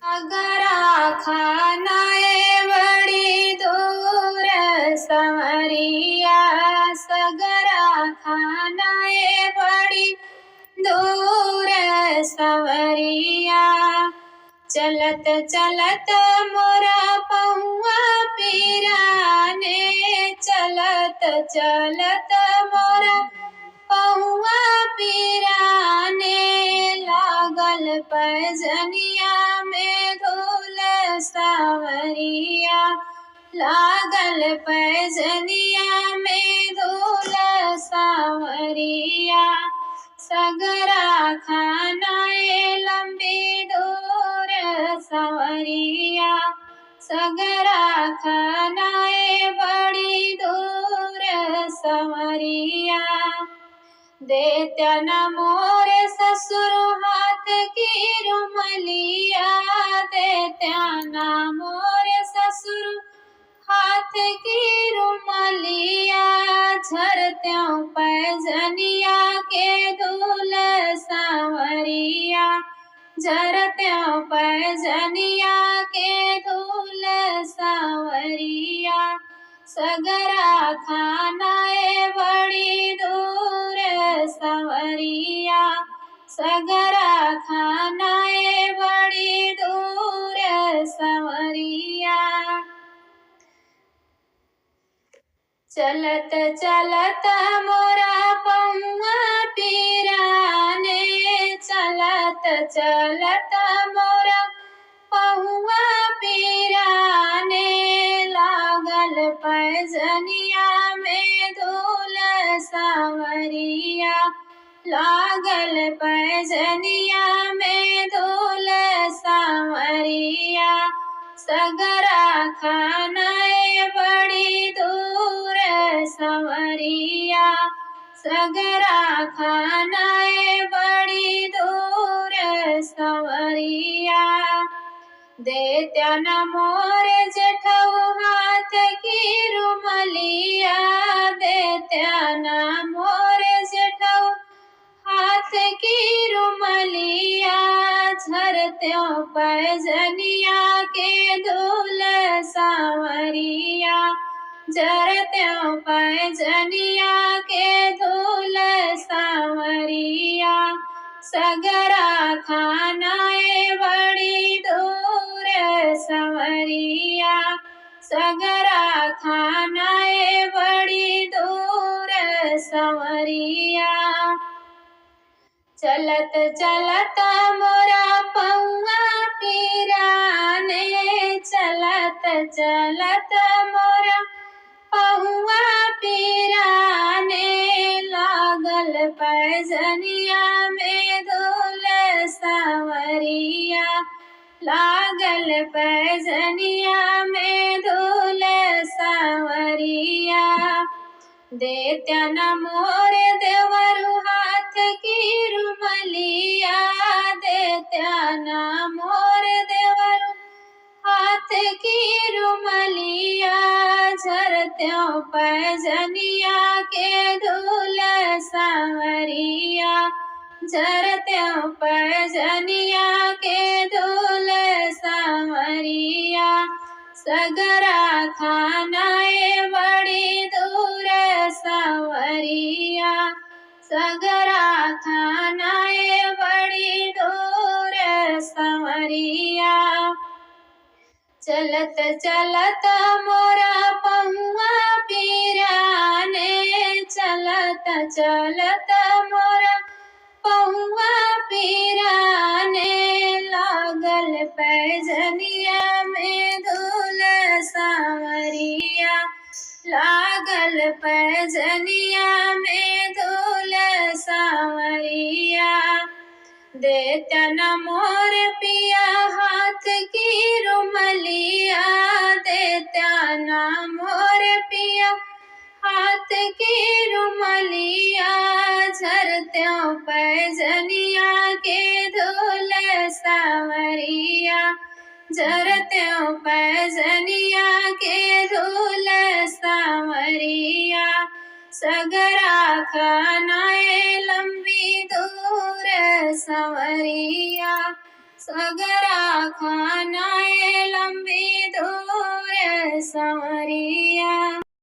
अगरा खानाए बड़ी दूर संवरिया, सगरा खानाए बड़ी दूर संवरिया। चलत चलत मोरा पहुआ पीराने, चलत चलत मोरा पहुआ पीराने। लागल पैजनिया में धूल सांवरिया, लागल पैजनिया में धूल सांवरिया। सगरा खानाए लंबी दूर संवरिया, सगरा खानाए बड़ी दूर संवरिया। देत्या न मोरे ससुर हाथ की रुमलिया, देत्या न मोरे ससुर हाथ की रुमलिया। झरत्यों पैजनिया के धूल सांवरिया, झरत्यों पैजनिया के धूल सांवरिया। सगरा खानाए बड़ी दूर संवरिया, सगरा खानाए बड़ी दूर संवरिया। चलत चलत मोरा पहुआ पीराने, चलत चलत मोरा पहुआ पीराने। लागल पैजनिया में धूल सांवरिया, लागल पैजनिया में धूल सांवरिया। सगरा खानाए बड़ी दूर संवरिया, सगरा खानाए बड़ी दूर संवरिया। देत्या न मोरे जेठऊ हाथ की रुमलिया, देत्या न मोरे जेठऊ हाथ की रुमलिया। झरत्यों पैजनिया के धूल सांवरिया, झरत्यों पैजनिया के धूल सांवरिया। सगरा खानाए बड़ी दूर संवरिया, सगरा खानाए बड़ी दूर संवरिया। चलत चलत मोरा पहुआ पीराने, चलत चलत मोरा पहुआ पीराने। लागल पैजनिया में धूल सांवरिया, लागल पैजनिया में धूल सांवरिया। देत्या न मोरे देवरु हाथ की रुमलिया, देत्या न मोरे देवरु हाथ की रुमलिया। झरत्यों पैजनिया के धूल सांवरिया, झरत्यों पैजनिया के धूल सांवरिया। सगरा खानाए बड़ी दूर संवरिया, सगरा खानाए बड़ी दूर संवरिया। चलत चलत मोरा पहुआ पीराने, चलत चलत मोरा पहुआ पीराने। लागल पैजनिया में धूल सांवरिया, लागल पैजनिया में धूल सांवरिया। देत्या न मोर पिया हाथ की रुमलिया, देत्या न मोर पिया हाथ की रुमलिया। झरत्यों पैजनिया के धूल सांवरिया, झरत्यों पैजनिया के धूल सांवरिया। सगरा खानाए लंबी दूर संवरिया, सगरा खाना सांवरी